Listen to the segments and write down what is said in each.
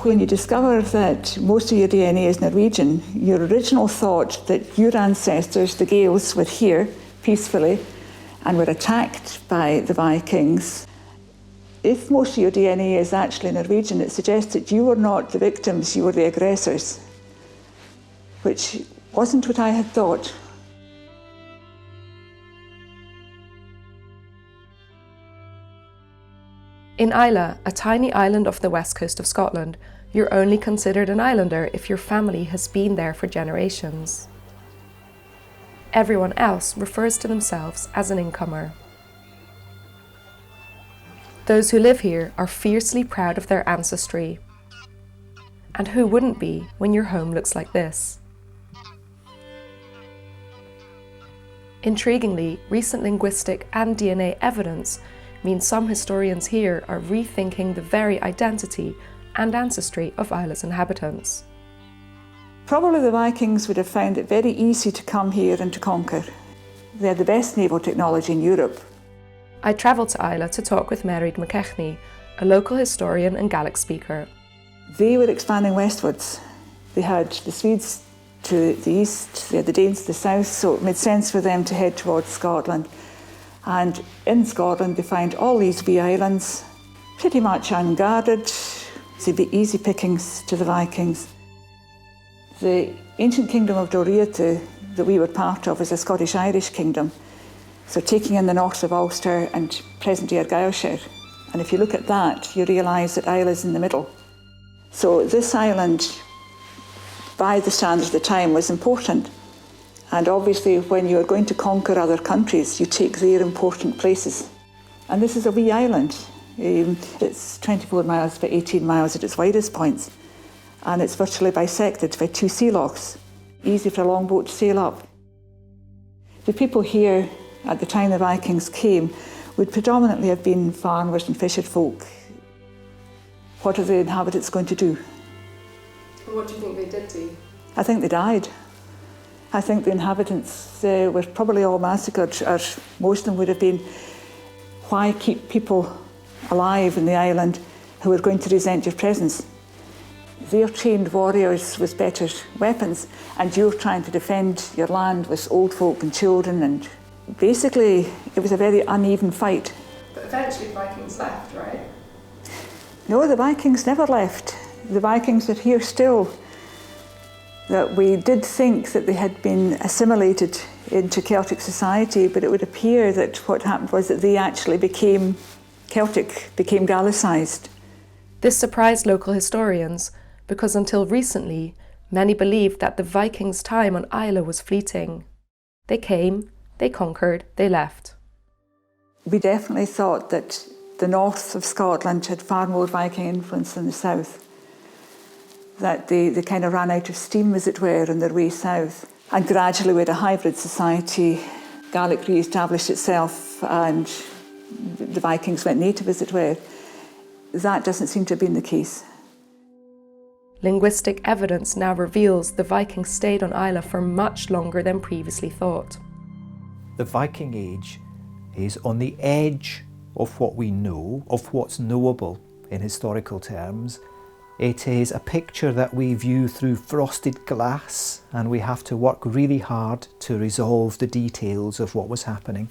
When you discover that most of your DNA is Norwegian, your original thought that your ancestors, the Gaels, were here peacefully and were attacked by the Vikings. If most of your DNA is actually Norwegian, it suggests that you were not the victims, you were the aggressors, which wasn't what I had thought. In Islay, a tiny island off the west coast of Scotland, you're only considered an islander if your family has been there for generations. Everyone else refers to themselves as an incomer. Those who live here are fiercely proud of their ancestry. And who wouldn't be when your home looks like this? Intriguingly, recent linguistic and DNA evidence means some historians here are rethinking the very identity and ancestry of Islay's inhabitants. Probably the Vikings would have found it very easy to come here and to conquer. They had the best naval technology in Europe. I travelled to Islay to talk with Mary McKechnie, a local historian and Gaelic speaker. They were expanding westwards. They had the Swedes to the east, they had the Danes to the south, so it made sense for them to head towards Scotland. And in Scotland they find all these wee islands, pretty much unguarded, so it'd be easy pickings to the Vikings. The ancient kingdom of Dorriatu that we were part of is a Scottish-Irish kingdom, so taking in the north of Ulster and present-day Argyllshire. And if you look at that, you realise that Islay's in the middle. So this island, by the standards of the time, was important. And obviously, when you're going to conquer other countries, you take their important places. And this is a wee island. It's 24 miles by 18 miles at its widest points. And it's virtually bisected by two sea locks, easy for a longboat to sail up. The people here, at the time the Vikings came, would predominantly have been farmers and fisher folk. What are the inhabitants going to do? What do you think they did do? I think they died. I think the inhabitants were probably all massacred, or most of them would have been. Why keep people alive in the island who are going to resent your presence? They're trained warriors with better weapons, and you're trying to defend your land with old folk and children, and basically it was a very uneven fight. But eventually Vikings left, right? No, the Vikings never left. The Vikings are here still. That we did think that they had been assimilated into Celtic society, but it would appear that what happened was that they actually became Celtic, became Gallicised. This surprised local historians because until recently, many believed that the Vikings' time on Islay was fleeting. They came, they conquered, they left. We definitely thought that the north of Scotland had far more Viking influence than the south. That they kind of ran out of steam, as it were, on their way south. And gradually we had a hybrid society. Gaelic re-established itself and the Vikings went native, as it were. That doesn't seem to have been the case. Linguistic evidence now reveals the Vikings stayed on Islay for much longer than previously thought. The Viking Age is on the edge of what we know, of what's knowable in historical terms. It is a picture that we view through frosted glass, and we have to work really hard to resolve the details of what was happening.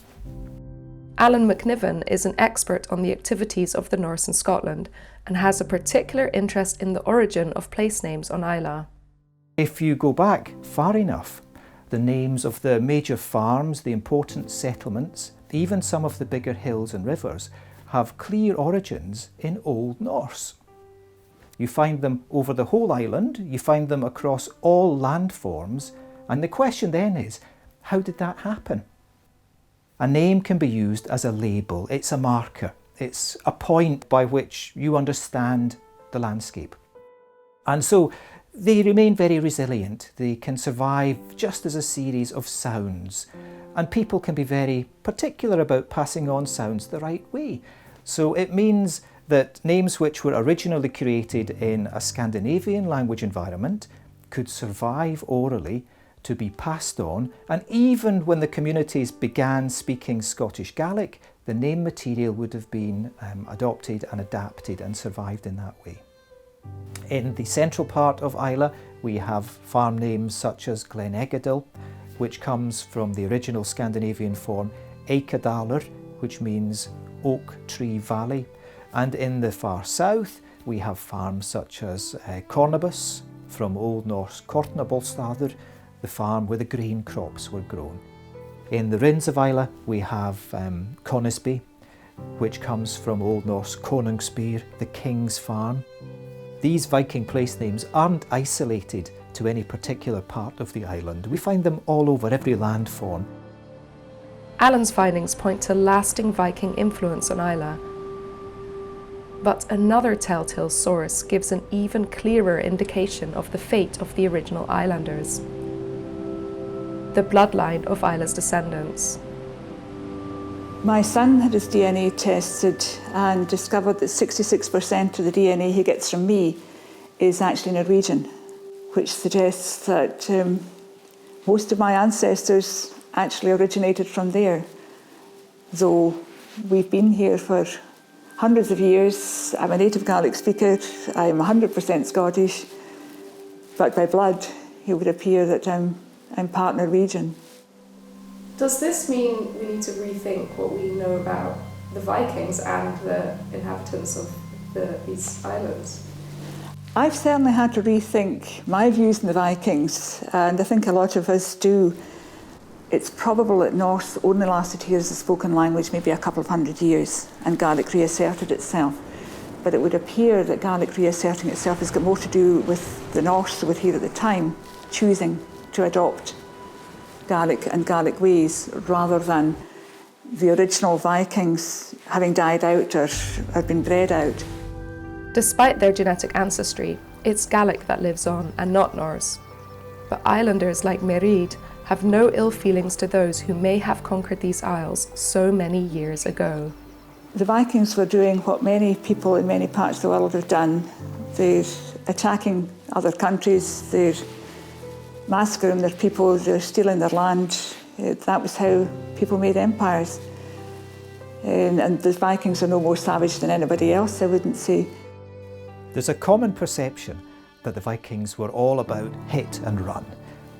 Alan McNiven is an expert on the activities of the Norse in Scotland and has a particular interest in the origin of place names on Islay. If you go back far enough, the names of the major farms, the important settlements, even some of the bigger hills and rivers, have clear origins in Old Norse. You find them over the whole island, you find them across all landforms, and the question then is, how did that happen? A name can be used as a label, it's a marker, it's a point by which you understand the landscape. And so they remain very resilient, they can survive just as a series of sounds, and people can be very particular about passing on sounds the right way. So it means that names which were originally created in a Scandinavian language environment could survive orally to be passed on, and even when the communities began speaking Scottish Gaelic, the name material would have been adopted and adapted and survived in that way. In the central part of Islay, we have farm names such as Glenegadil, which comes from the original Scandinavian form Eikadalar, which means oak tree valley. And in the far south, we have farms such as Kornebus, from Old Norse Kortnabolstaður, the farm where the grain crops were grown. In the Rins of Islay, we have Conisby, which comes from Old Norse Konungsbyr, the king's farm. These Viking place names aren't isolated to any particular part of the island. We find them all over every landform. Alan's findings point to lasting Viking influence on Islay. But another telltale source gives an even clearer indication of the fate of the original islanders. The bloodline of Islay's descendants. My son had his DNA tested and discovered that 66% of the DNA he gets from me is actually Norwegian, which suggests that most of my ancestors actually originated from there. Though we've been here for hundreds of years. I'm a native Gaelic speaker, I'm 100% Scottish, but by blood it would appear that I'm part Norwegian. Does this mean we need to rethink what we know about the Vikings and the inhabitants of these islands? I've certainly had to rethink my views on the Vikings, and I think a lot of us do. It's probable that Norse only lasted here as a spoken language maybe a couple of hundred years, and Gaelic reasserted itself. But it would appear that Gaelic reasserting itself has got more to do with the Norse who were here at the time choosing to adopt Gaelic and Gaelic ways rather than the original Vikings having died out or been bred out. Despite their genetic ancestry, it's Gaelic that lives on and not Norse. But islanders like Merid have no ill feelings to those who may have conquered these isles so many years ago. The Vikings were doing what many people in many parts of the world have done. They're attacking other countries, they're massacring their people, they're stealing their land. That was how people made empires. And the Vikings are no more savage than anybody else, I wouldn't say. There's a common perception that the Vikings were all about hit and run.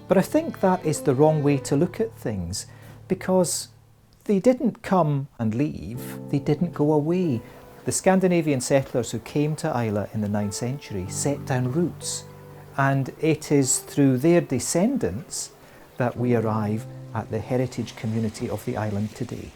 But I think that is the wrong way to look at things, because they didn't come and leave, they didn't go away. The Scandinavian settlers who came to Islay in the 9th century set down roots, and it is through their descendants that we arrive at the heritage community of the island today.